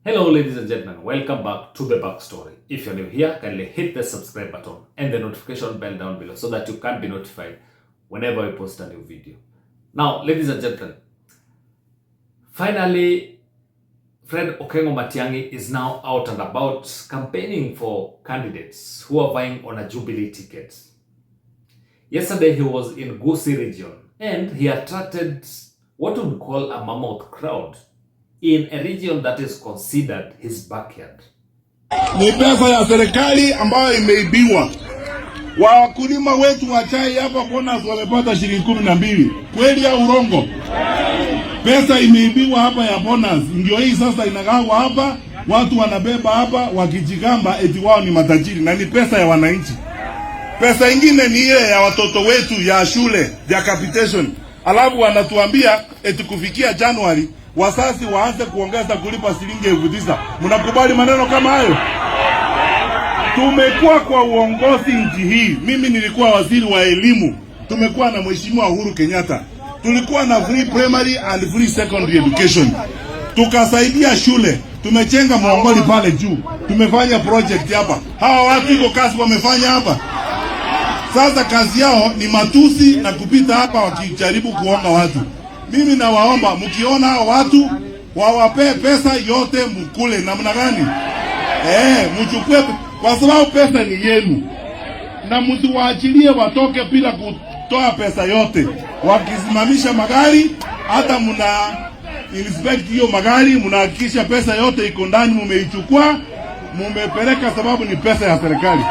Hello ladies and gentlemen, welcome back to the backstory. If you're new here, kindly hit the subscribe button and the notification bell down below so that you can be notified whenever we post a new video. Now, ladies and gentlemen, finally, Fred Okengo Matiang'i is now out and about campaigning for candidates who are vying on a Jubilee ticket. Yesterday, he was in Gusiiland region and he attracted what we would call a mammoth crowd in a region that is considered his backyard. Ni pesa ya serikali ambayo imeibiwa. Wakulima wetu wa chai hapa bonus wamepata shilingi 12. Kweli au urongo? Pesa imeibiwa hapa ya bonus. Ndio hii sasa inagawa hapa, watu wanabeba hapa wakijigamba eti wao ni matajiri na ni pesa ya wananchi. Pesa ingine ni ile ya watoto wetu ya shule, ya capitation. Alafu wanatuambia eti kufikia Januari wasasi waanze kuongeza kulipa shilingi 9,000. Mnakubali maneno kama hayo? Tumekuwa kwa uongozi nchi hii. Mimi nilikuwa waziri wa elimu. Tumekuwa na Mheshimiwa Uhuru Kenyatta. Tulikuwa na free primary and free secondary education. Tukasaidia shule. Tumechenga mwongoli pale juu. Tumefanya project hapa. Hawa watu iko kazi wamefanya hapa. Sasa kazi yao ni matusi na kupita hapa wakijaribu kuonga watu. Mimi nawaomba mkiona hao watu wawape pesa yote mkule namna gani? Mchukue kwa sababu pesa ni yenu. Na msiwaachilie watoke bila kutoa pesa yote. Wakisimamisha magari hata mna inspect hiyo magari, mnahakikisha pesa yote iko ndani, mumeichukua, mumepeleka sababu ni pesa ya serikali.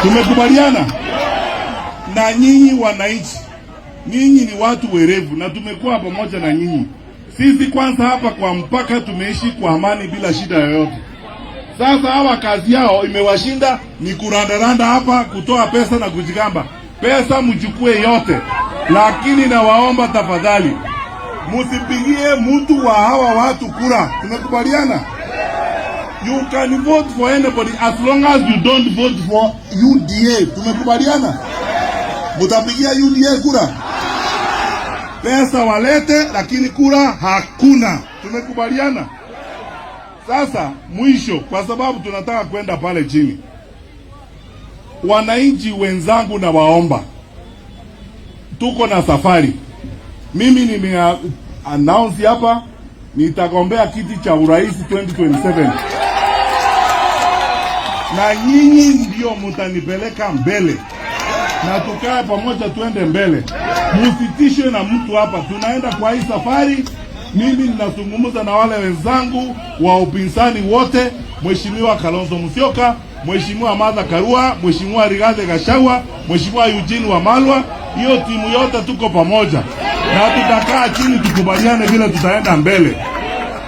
Tumekubaliana na nyinyi wananchi. Nyinyi ni watu werevu na tumekuwa pamoja na nyinyi. Sisi kwanza hapa kwa mpaka tumeishi kwa amani bila shida yoyote. Sasa hawa kazi yao imewashinda ni kurandaranda hapa, kutoa pesa na kujigamba. Pesa mchukue yote. Lakini nawaomba tafadhali, msipigie mtu wa hawa watu kura. Tumekubaliana? You can vote for anybody as long as you don't vote for UDA. Tumekubaliana? Mtapigia UDA kura? Pesa walete lakini kura hakuna. Tumekubaliana? Sasa mwisho, kwa sababu tunataka kwenda pale chini. Wananchi wenzangu na waomba, tuko na safari. Mimi nime announce hapa nitagombea kiti cha urais 2027. Na nyinyi ndio mtanipeleka mbele. Na tukae pamoja tuende mbele. Musitishwe na mtu hapa. Tunaenda kwa hii safari. Mimi ninazungumza na wale wenzangu wa upinzani wote, Mheshimiwa Kalonzo Musyoka, Mheshimiwa Martha Karua, Mheshimiwa Rigathi Gachagua, Mheshimiwa Eugene Wamalwa, hiyo timu yote tuko pamoja. Na tutakaa chini tukubaliane vile tutaenda mbele.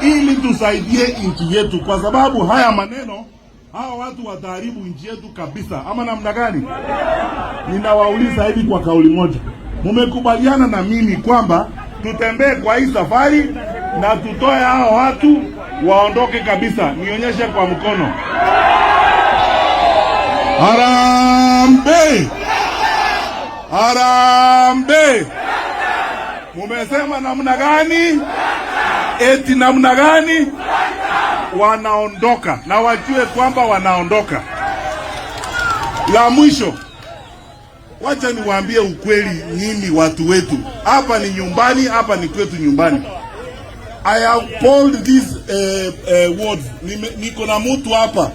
Ili tusaidie nchi yetu kwa sababu haya maneno hawa watu wataharibu nchi yetu kabisa. Ama namna gani? Ninawauliza hivi kwa kauli moja. Mumekubaliana na mimi kwamba tutembee kwa hii safari na tutoe hao watu waondoke kabisa. Nionyeshe kwa mkono. Harambe! Harambe! Mumesema namna gani? Eti namna gani? Wanaondoka na wajue kwamba wanaondoka. La mwisho, wacha niwaambie ukweli nyinyi watu wetu. Hapa ni nyumbani, hapa ni kwetu nyumbani. I have polled these words. Niko na mtu hapa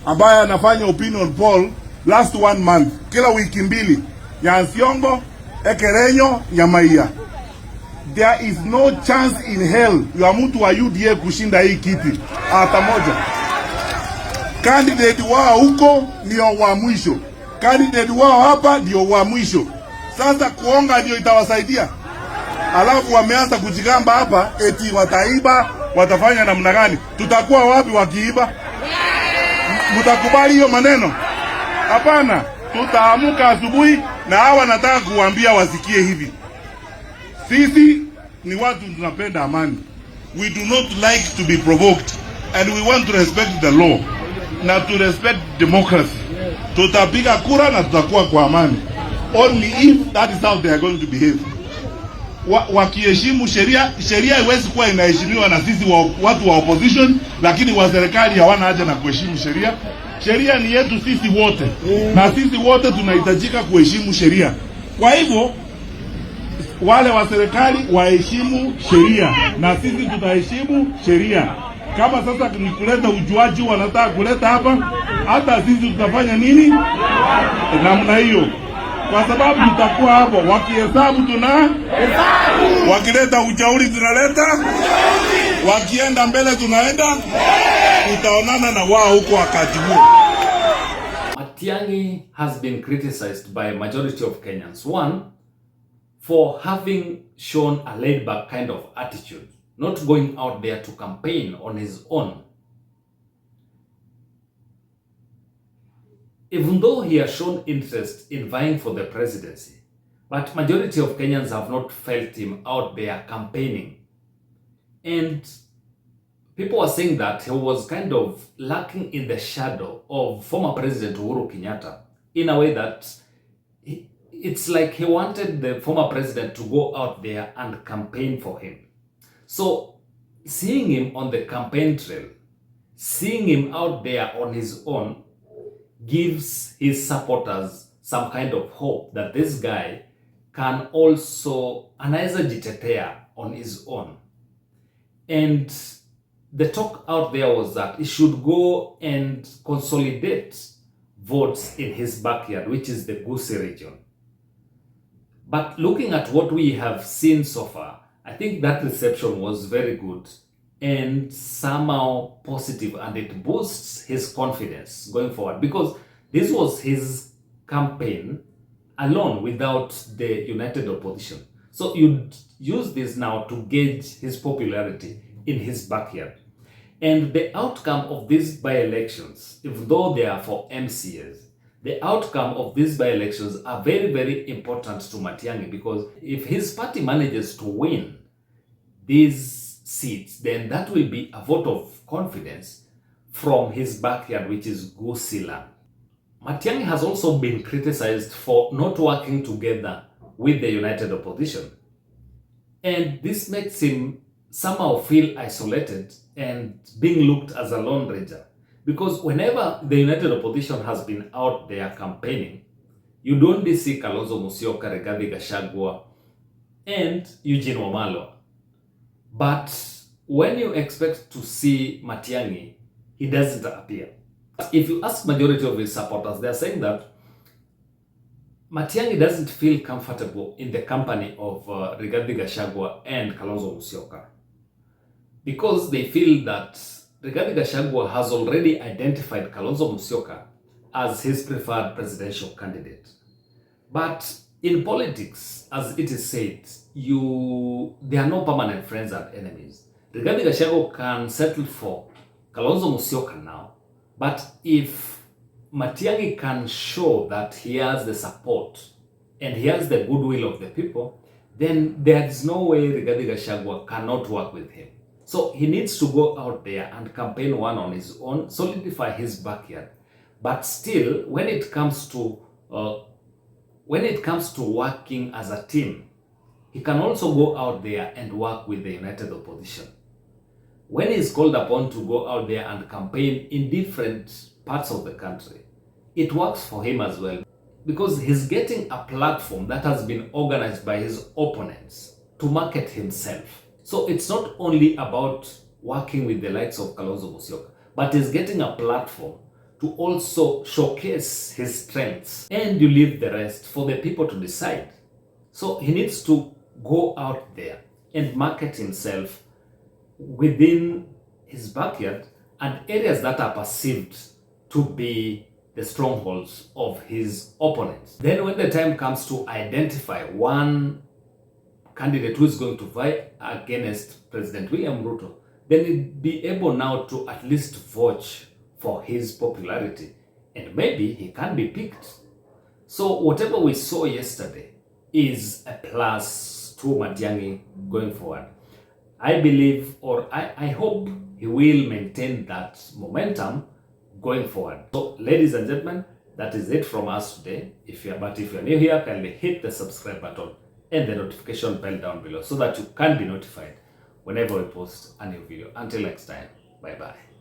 ambaye anafanya opinion poll last 1 month. Kila wiki mbili. Nyansiongo, Ekerenyo, Nyamaia. There is no chance in hell ya mtu wa UDA kushinda hii kiti hata moja. Candidate wao huko ndio wa mwisho. Candidate wao hapa ndio wa mwisho. Sasa kuonga ndio itawasaidia. Alafu wameanza kujigamba hapa eti wataiba, watafanya namna gani? Tutakuwa wapi wakiiba? Mtakubali hiyo maneno? Hapana. Tutaamuka asubuhi na hawa nataka kuambia wasikie hivi. Sisi ni watu tunapenda amani. We do not like to be provoked and we want to respect the law na to respect democracy. Tutapiga kura na tutakuwa kwa amani. Only if that is how they are going to behave. wakiheshimu sheria. Sheria haiwezi kuwa inaheshimiwa na sisi watu wa opposition, lakini wa serikali hawana haja na kuheshimu sheria. Sheria ni yetu sisi wote, na sisi wote tunahitajika kuheshimu sheria. Kwa hivyo wale wa serikali waheshimu sheria na sisi tutaheshimu sheria. Kama sasa ni kuleta ujuaji wanataka kuleta hapa, hata sisi tutafanya nini namna hiyo, kwa sababu tutakuwa hapo wakihesabu hesabu, wakileta ujauri tunaleta, wakienda mbele tunaenda, tutaonana na wao huko wakati huo. Matiang'i has been criticized by a majority of Kenyans. One, for having shown a laid-back kind of attitude, not going out there to campaign on his own. Even though he has shown interest in vying for the presidency, but majority of Kenyans have not felt him out there campaigning. And people are saying that he was kind of lurking in the shadow of former President Uhuru Kenyatta, in a way that it's like he wanted the former president to go out there and campaign for him. So seeing him on the campaign trail, seeing him out there on his own, gives his supporters some kind of hope that this guy can also anaweza jitetea on his own. And the talk out there was that he should go and consolidate votes in his backyard, which is the Gusii region. But looking at what we have seen so far, I think that reception was very good and somehow positive, and it boosts his confidence going forward, because this was his campaign alone without the united opposition. So you'd use this now to gauge his popularity in his backyard. And the outcome of these by-elections, even though they are for MCAs, the outcome of these by-elections are very, very important to Matiang'i, because if his party manages to win these seats, then that will be a vote of confidence from his backyard, which is Gusiiland. Matiang'i has also been criticized for not working together with the united opposition. And this makes him somehow feel isolated and being looked as a lone ranger. Because whenever the united opposition has been out there campaigning, you don't see Kalonzo Musyoka, Rigathi Gachagua, and Eugene Wamalwa. But when you expect to see Matiang'i, he doesn't appear. If you ask majority of his supporters, they're saying that Matiang'i doesn't feel comfortable in the company of Rigathi Gachagua and Kalonzo Musyoka, because they feel that Rigathi Gachagua has already identified Kalonzo Musyoka as his preferred presidential candidate. But in politics, as it is said, there are no permanent friends and enemies. Rigathi Gachagua can settle for Kalonzo Musyoka now, but if Matiang'i can show that he has the support and he has the goodwill of the people, then there is no way Rigathi Gachagua cannot work with him. So he needs to go out there and campaign one on his own, solidify his backyard. But still, when it comes to working as a team, he can also go out there and work with the united opposition. When he's called upon to go out there and campaign in different parts of the country, it works for him as well, because he's getting a platform that has been organized by his opponents to market himself. So it's not only about working with the likes of Kalonzo Musyoka, but he's getting a platform to also showcase his strengths, and you leave the rest for the people to decide. So he needs to go out there and market himself within his backyard and areas that are perceived to be the strongholds of his opponents. Then when the time comes to identify one candidate who is going to vie against President William Ruto, then he'd be able now to at least vouch for his popularity, and maybe he can be picked. So whatever we saw yesterday is a plus to Matiang'i going forward. I believe, or I hope he will maintain that momentum going forward. So ladies and gentlemen, that is it from us today. If you're new here, kindly hit the subscribe button and the notification bell down below so that you can be notified whenever we post a new video. Until next time, bye bye.